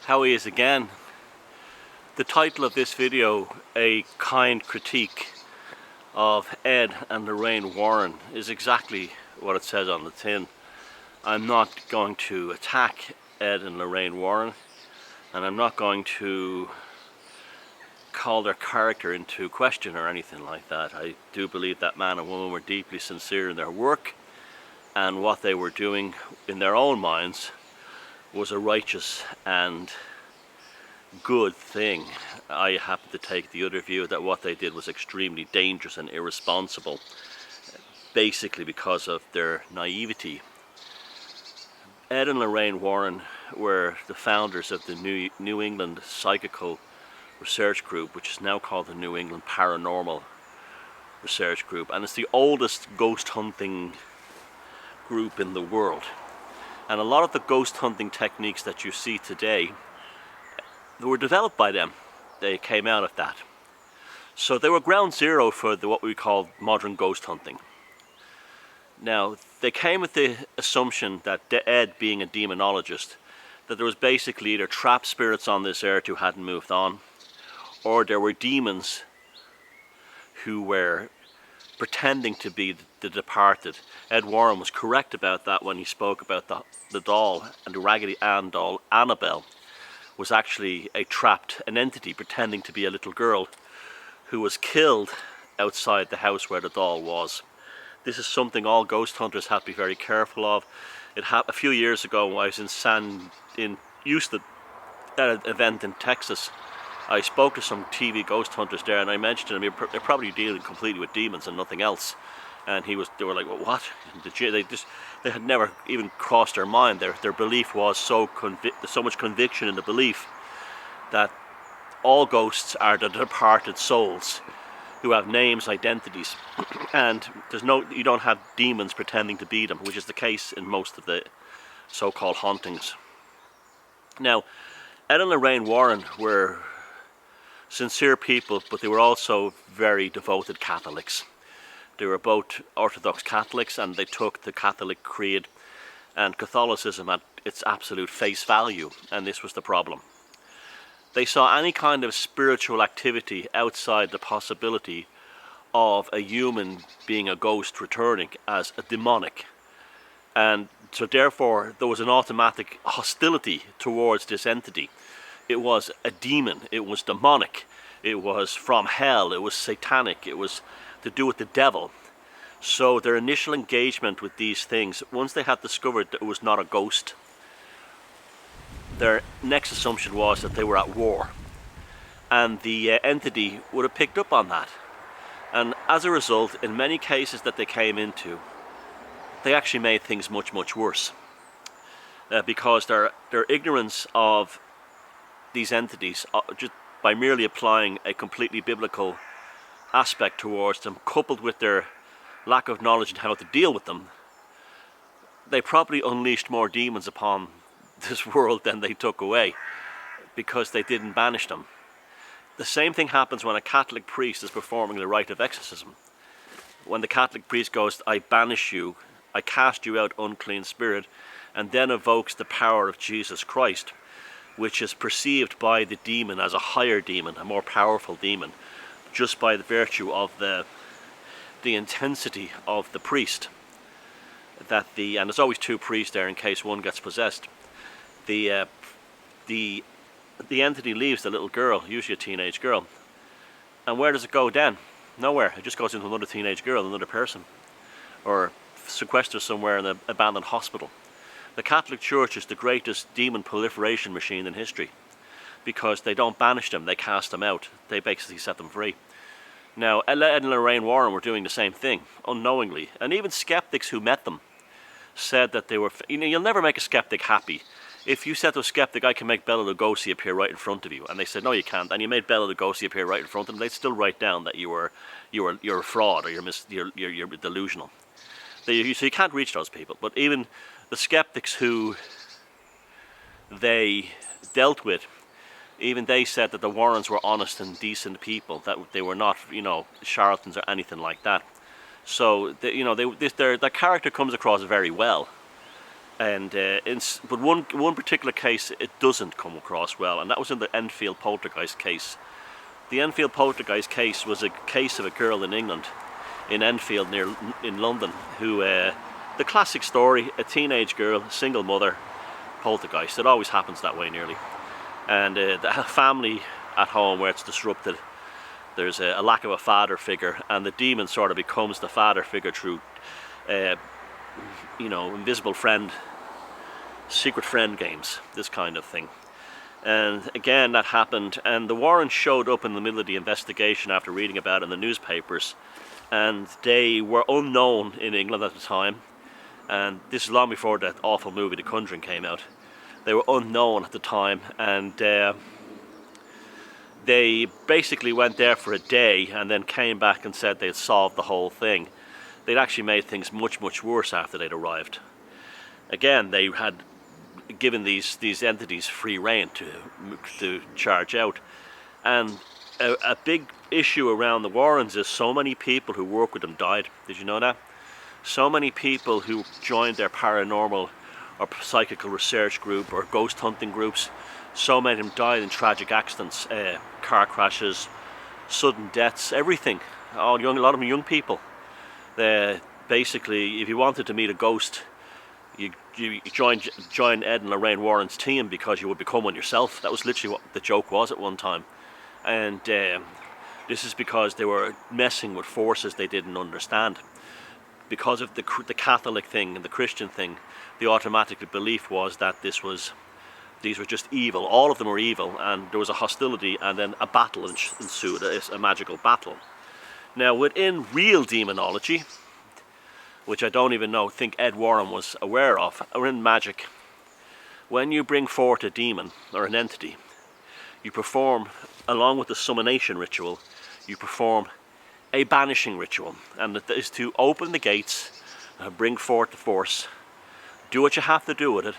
How he is again. The title of this video, A Kind Critique of Ed and Lorraine Warren, is exactly what it says on the tin. I'm not going to attack Ed and Lorraine Warren, and I'm not going to call their character into question or anything like that. I do believe that man and woman were deeply sincere in their work, and what they were doing in their own minds was a righteous and good thing. I happen to take the other view that what they did was extremely dangerous and irresponsible, basically because of their naivety. Ed and Lorraine Warren were the founders of the New England Psychical Research Group, which is now called the New England Paranormal Research Group, and it's the oldest ghost hunting group in the world. And a lot of the ghost hunting techniques that you see today were developed by them. They came out of that. So they were ground zero for what we call modern ghost hunting. Now, they came with the assumption that Ed, being a demonologist, that there was basically either trapped spirits on this earth who hadn't moved on, or there were demons who were pretending to be the departed. Ed Warren was correct about that when he spoke about the doll, and the Raggedy Ann doll, Annabelle, was actually an entity pretending to be a little girl who was killed outside the house where the doll was. This is something all ghost hunters have to be very careful of. A few years ago, I was in Houston at an event in Texas. I spoke to some TV ghost hunters there, and I mentioned to them they're probably dealing completely with demons and nothing else. And they were like, well, what? They had never even crossed their mind. Their belief was so much conviction in the belief that all ghosts are the departed souls who have names, identities, and you don't have demons pretending to be them, which is the case in most of the so-called hauntings. Now, Ed and Lorraine Warren were sincere people, but they were also very devoted Catholics. They were both Orthodox Catholics, and they took the Catholic creed and Catholicism at its absolute face value, and this was the problem. They saw any kind of spiritual activity outside the possibility of a human being a ghost returning as a demonic. And so therefore there was an automatic hostility towards this entity. It was a demon, it was demonic, it was from hell, it was satanic, it was to do with the devil. So their initial engagement with these things, once they had discovered that it was not a ghost, their next assumption was that they were at war. And the entity would have picked up on that. And as a result, in many cases that they came into, they actually made things much, much worse. Because their ignorance of these entities, just by merely applying a completely biblical aspect towards them, coupled with their lack of knowledge in how to deal with them, they probably unleashed more demons upon this world than they took away, because they didn't banish them. The same thing happens when a Catholic priest is performing the rite of exorcism. When the Catholic priest goes, I banish you, I cast you out, unclean spirit, and then evokes the power of Jesus Christ, which is perceived by the demon as a higher demon, a more powerful demon, just by the virtue of the intensity of the priest. And there's always two priests there in case one gets possessed. The entity leaves the little girl, usually a teenage girl, and where does it go then? Nowhere. It just goes into another teenage girl, another person, or sequestered somewhere in an abandoned hospital. The Catholic Church is the greatest demon proliferation machine in history, because they don't banish them, they cast them out. They basically set them free. Now, Ed and Lorraine Warren were doing the same thing, unknowingly, and even skeptics who met them said that they were, you'll never make a skeptic happy. If you said to a skeptic, I can make Bela Lugosi appear right in front of you, and they said, no you can't, and you made Bela Lugosi appear right in front of them, they'd still write down that you're a fraud, or you're delusional. So you can't reach those people. But even the skeptics who they dealt with, even they said that the Warrens were honest and decent people, that they were not, charlatans or anything like that. So, their character comes across very well. And but one particular case it doesn't come across well, and that was in the Enfield poltergeist case. The Enfield poltergeist case was a case of a girl in England, in Enfield in London, who the classic story: a teenage girl, single mother, poltergeist. It always happens that way nearly. And the family at home where it's disrupted, there's a lack of a father figure, and the demon sort of becomes the father figure through you know, invisible friend, secret friend games, this kind of thing. And again, that happened, and the Warrens showed up in the middle of the investigation after reading about it in the newspapers, and they were unknown in England at the time, and this is long before that awful movie The Conjuring came out. They were unknown at the time, and they basically went there for a day and then came back and said they'd solved the whole thing. They'd actually made things much, much worse after they'd arrived. Again, they had given these entities free rein to charge out. And a big issue around the Warrens is so many people who work with them died. Did you know that? So many people who joined their paranormal or psychical research group or ghost hunting groups, so many of them died in tragic accidents, car crashes, sudden deaths, everything. A lot of them young people. Basically, if you wanted to meet a ghost, you join Ed and Lorraine Warren's team because you would become one yourself. That was literally what the joke was at one time. And this is because they were messing with forces they didn't understand. Because of the Catholic thing and the Christian thing, the automatic belief was that these were just evil. All of them were evil, and there was a hostility, and then a battle ensued, a magical battle. Now, within real demonology, which I don't even think Ed Warren was aware of, or in magic, when you bring forth a demon or an entity, you perform, along with the summonation ritual, you perform a banishing ritual, and that is to open the gates, bring forth the force, do what you have to do with it,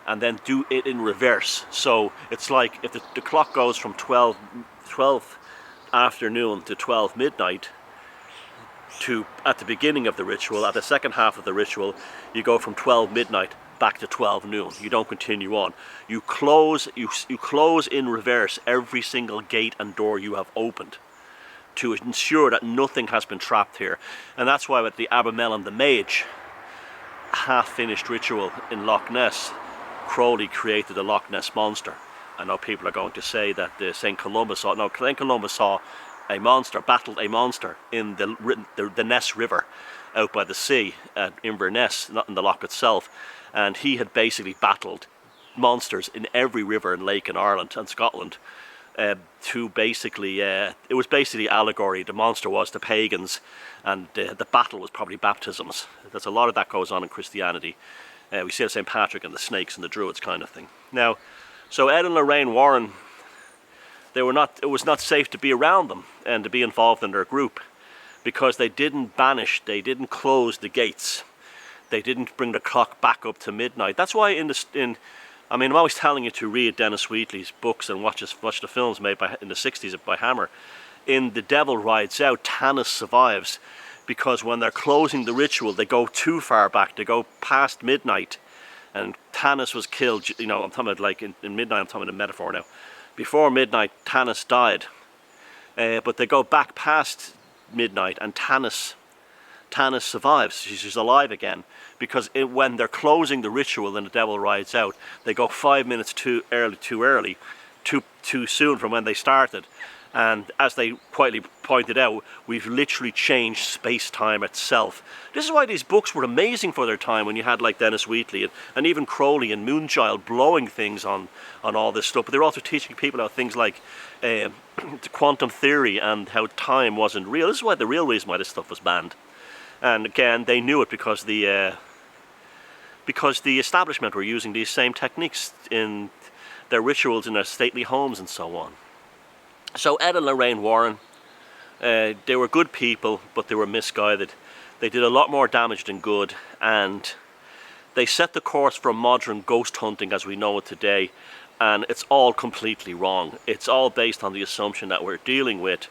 and then do it in reverse. So it's like if the clock goes from 12 afternoon to 12 midnight, to at the beginning of the ritual, at the second half of the ritual, you go from 12 midnight back to 12 noon. You don't continue on. You close in reverse every single gate and door you have opened to ensure that nothing has been trapped here. And that's why with the Abramelin the Mage half-finished ritual in Loch Ness, Crowley created the Loch Ness Monster. I know people are going to say that St. Columba saw, no, St. Columba saw a monster, battled a monster in the Ness River out by the sea at Inverness, not in the loch itself, and he had basically battled monsters in every river and lake in Ireland and Scotland to basically, it was basically allegory. The monster was the pagans, and the battle was probably baptisms. There's a lot of that goes on in Christianity. We see St. Patrick and the snakes and the druids kind of thing. Now, so Ed and Lorraine Warren, it was not safe to be around them and to be involved in their group because they didn't banish, they didn't close the gates, they didn't bring the clock back up to midnight. That's why I mean, I'm always telling you to read Dennis Wheatley's books and watch the films made in the 60s by Hammer. In The Devil Rides Out, Tanis survives because when they're closing the ritual, they go too far back, they go past midnight, and Tanis was killed. You know, I'm talking about like in midnight, I'm talking about a metaphor now. Before midnight, Tanis died, but they go back past midnight, and Tanis survives. She's alive again because when they're closing the ritual and the devil rides out, they go 5 minutes too soon from when they started. And as they quietly pointed out, we've literally changed space-time itself. This is why these books were amazing for their time, when you had like Dennis Wheatley and even Crowley and Moonchild blowing things on all this stuff. But they were also teaching people how things like the quantum theory and how time wasn't real. This is why the real reason why this stuff was banned. And again, they knew it because the establishment were using these same techniques in their rituals in their stately homes and so on. So Ed and Lorraine Warren, they were good people, but they were misguided. They did a lot more damage than good, and they set the course for modern ghost hunting as we know it today, and it's all completely wrong. It's all based on the assumption that we're dealing with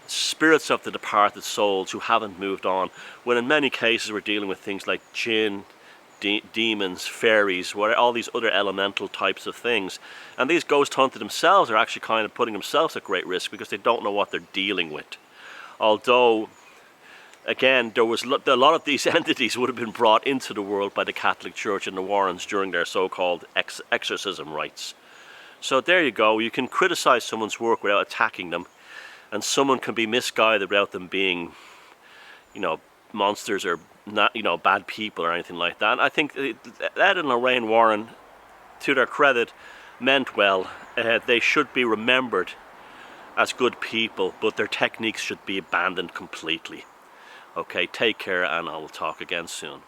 spirits of the departed souls who haven't moved on, when in many cases we're dealing with things like jinn, demons, fairies, all these other elemental types of things. And these ghost hunters themselves are actually kind of putting themselves at great risk because they don't know what they're dealing with. Although, again, there was a lot of these entities would have been brought into the world by the Catholic Church and the Warrens during their so-called exorcism rites. So there you go. You can criticize someone's work without attacking them, and someone can be misguided without them being, you know, monsters or not, you know, bad people or anything like that. And I think Ed and Lorraine Warren, to their credit, meant well. They should be remembered as good people, but their techniques should be abandoned completely. Okay, take care, and I will talk again soon.